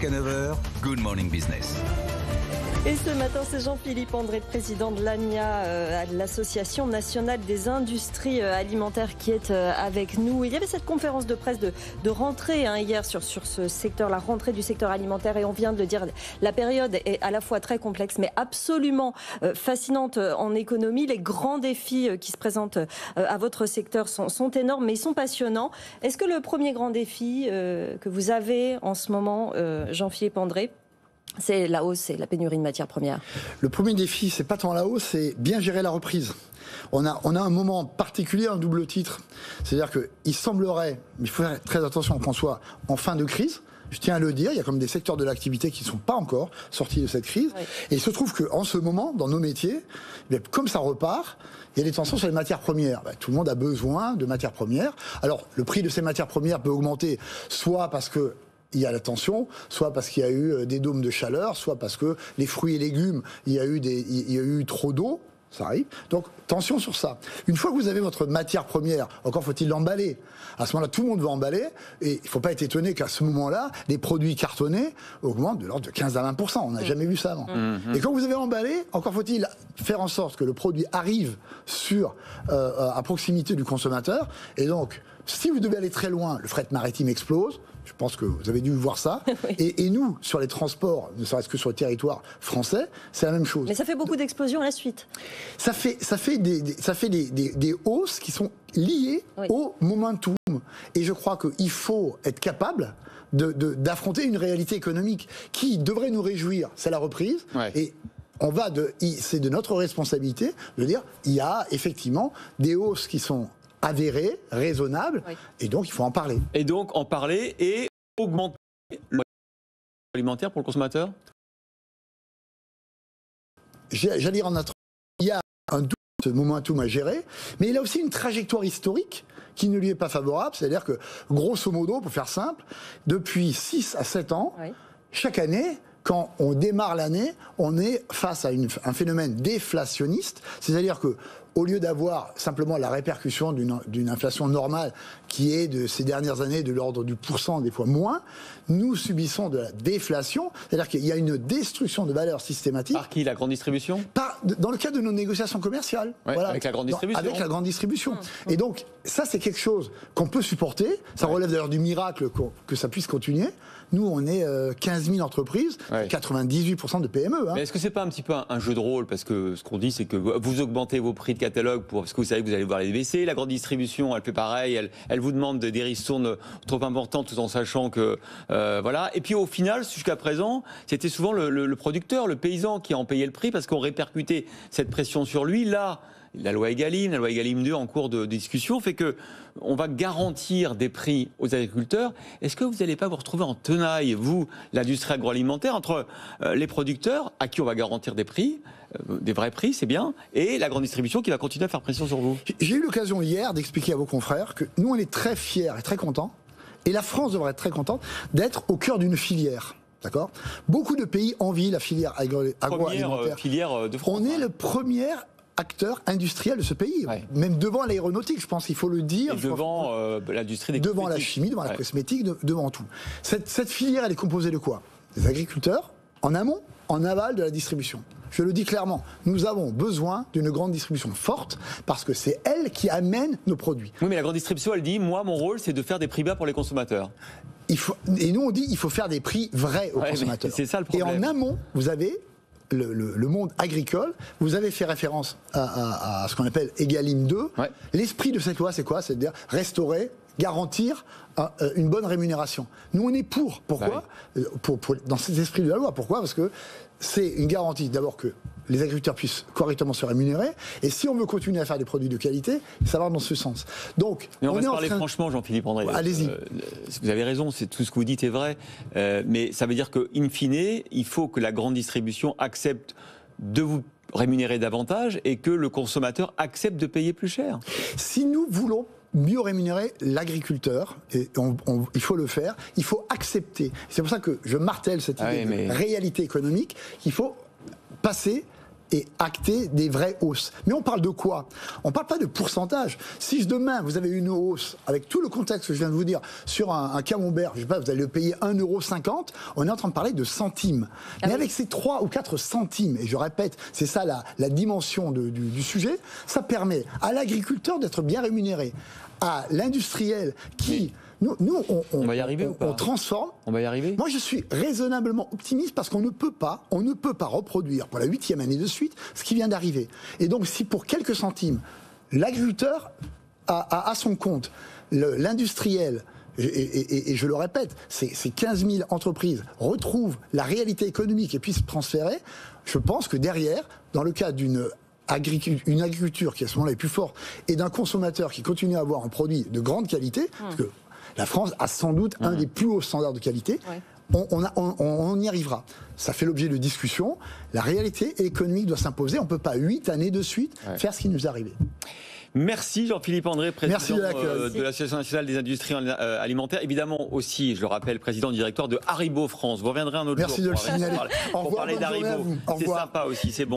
Jusqu'à 9h, Good Morning Business. Et ce matin, c'est Jean-Philippe André, président de l'ANIA, l'Association nationale des industries alimentaires, qui est avec nous. Il y avait cette conférence de presse de rentrée hier sur ce secteur, la rentrée du secteur alimentaire. Et on vient de le dire, la période est à la fois très complexe, mais absolument fascinante en économie. Les grands défis qui se présentent à votre secteur sont énormes, mais ils sont passionnants. Est-ce que le premier grand défi que vous avez en ce moment, Jean-Philippe André, c'est la hausse, c'est la pénurie de matières premières? Le premier défi, c'est pas tant la hausse, c'est bien gérer la reprise. On a un moment particulier, un double titre. C'est-à-dire qu'il semblerait, mais il faut faire très attention qu'on soit en fin de crise. Je tiens à le dire, il y a comme des secteurs de l'activité qui ne sont pas encore sortis de cette crise. Oui. Et il se trouve qu'en ce moment, dans nos métiers, comme ça repart, il y a des tensions sur les matières premières. Tout le monde a besoin de matières premières. Alors, le prix de ces matières premières peut augmenter, soit parce que il y a la tension, soit parce qu'il y a eu des dômes de chaleur, soit parce que les fruits et légumes, il y a eu trop d'eau, ça arrive. Donc, tension sur ça. Une fois que vous avez votre matière première, encore faut-il l'emballer. À ce moment-là, tout le monde va emballer, et il ne faut pas être étonné qu'à ce moment-là, les produits cartonnés augmentent de l'ordre de 15 à 20%. On n'a jamais vu ça avant. Et quand vous avez emballé, encore faut-il faire en sorte que le produit arrive à proximité du consommateur. Et donc, si vous devez aller très loin, le fret maritime explose. Je pense que vous avez dû voir ça. Oui. Et nous, sur les transports, ne serait-ce que sur le territoire français, c'est la même chose. Mais ça fait beaucoup d'explosions à la suite. Ça fait des hausses qui sont liées au momentum. Et je crois qu'il faut être capable d'affronter une réalité économique qui devrait nous réjouir. C'est la reprise. Ouais. Et c'est de notre responsabilité de dire il y a effectivement des hausses qui sont avéré, raisonnable, et donc il faut en parler. Et donc en parler et augmenter l'alimentaire pour le consommateur. J'allais dire il y a un doute, momentum à gérer, mais il a aussi une trajectoire historique qui ne lui est pas favorable, c'est-à-dire que, grosso modo, pour faire simple, depuis 6 à 7 ans, chaque année, quand on démarre l'année, on est face à un phénomène déflationniste, c'est-à-dire que au lieu d'avoir simplement la répercussion d'une inflation normale qui est de ces dernières années de l'ordre du % des fois moins, nous subissons de la déflation, c'est-à-dire qu'il y a une destruction de valeur systématique. Par qui? La grande distribution? Dans le cadre de nos négociations commerciales. Ouais, voilà. Avec la grande distribution. Avec la grande distribution. Et donc, ça c'est quelque chose qu'on peut supporter, ça relève d'ailleurs du miracle que ça puisse continuer. Nous, on est 15 000 entreprises, 98% de PME. Hein. Mais est-ce que c'est pas un petit peu un jeu de rôle? Parce que ce qu'on dit, c'est que vous augmentez vos prix de catalogue parce que vous savez que vous allez voir les baisser. La grande distribution, elle fait pareil. Elle vous demande des ristournes trop importantes tout en sachant que... voilà. Et puis au final, jusqu'à présent, c'était souvent le producteur, le paysan qui en payait le prix parce qu'on répercutait cette pression sur lui. Là, la loi Egalim 2 en cours de discussion fait que on va garantir des prix aux agriculteurs. Est-ce que vous n'allez pas vous retrouver en tenaille, vous, l'industrie agroalimentaire, entre les producteurs à qui on va garantir des prix, des vrais prix, c'est bien, et la grande distribution qui va continuer à faire pression sur vous? J'ai eu l'occasion hier d'expliquer à vos confrères que nous, on est très fiers et très contents, et la France devrait être très contente d'être au cœur d'une filière. D'accord ? Beaucoup de pays envient la filière agroalimentaire. Première filière de France. On est le premier acteur industriel de ce pays, même devant l'aéronautique, je pense qu'il faut le dire. Et devant l'industrie des cosmétiques. Devant la chimie, devant la cosmétique, devant tout. Cette filière, elle est composée de quoi? Des agriculteurs, en amont, en aval de la distribution. Je le dis clairement, nous avons besoin d'une grande distribution forte parce que c'est elle qui amène nos produits. Oui, mais la grande distribution, elle dit, moi, mon rôle, c'est de faire des prix bas pour les consommateurs. Et nous, on dit, il faut faire des prix vrais aux consommateurs. C'est ça le problème. Et en amont, vous avez le monde agricole. Vous avez fait référence à ce qu'on appelle Egalim 2. L'esprit de cette loi, c'est quoi? C'est de dire restaurer, garantir une bonne rémunération. Nous, on est pour. Pourquoi? Dans cet esprit de la loi. Pourquoi? Parce que c'est une garantie, d'abord, que les agriculteurs puissent correctement se rémunérer. Et si on veut continuer à faire des produits de qualité, ça va dans ce sens. Donc, mais on va se parler franchement, Jean-Philippe André. Allez-y. Vous avez raison, tout ce que vous dites est vrai. Mais ça veut dire qu'in fine, il faut que la grande distribution accepte de vous rémunérer davantage et que le consommateur accepte de payer plus cher. Si nous voulons mieux rémunérer l'agriculteur, et il faut le faire, il faut accepter. C'est pour ça que je martèle cette idée de réalité économique, qu'il faut passer et acter des vraies hausses. Mais on parle de quoi? On ne parle pas de pourcentage. Si demain vous avez une hausse, avec tout le contexte que je viens de vous dire, sur un camembert, je sais pas, vous allez le payer 1,50 €, on est en train de parler de centimes. Mais avec ces 3 ou 4 centimes, et je répète, c'est ça la dimension du sujet, ça permet à l'agriculteur d'être bien rémunéré, à l'industriel qui... Nous, on va y arriver ou pas? On transforme. On va y arriver. Moi, je suis raisonnablement optimiste parce qu'on ne peut pas reproduire pour la 8e année de suite ce qui vient d'arriver. Et donc, si pour quelques centimes, l'agriculteur a à son compte l'industriel, et je le répète, ces 15 000 entreprises retrouvent la réalité économique et puissent se transférer, je pense que derrière, dans le cas d'une agriculture qui à ce moment-là est plus forte et d'un consommateur qui continue à avoir un produit de grande qualité, parce que la France a sans doute un des plus hauts standards de qualité. Ouais. On y arrivera. Ça fait l'objet de discussions. La réalité économique doit s'imposer. On ne peut pas 8 années de suite faire ce qui nous est arrivé. Merci Jean-Philippe André, président de l'Association nationale des industries alimentaires. Évidemment aussi, je le rappelle, président directeur de Haribo France. Vous reviendrez un autre jour de le signaler. Pour parler d'Haribo. C'est sympa aussi, c'est bon.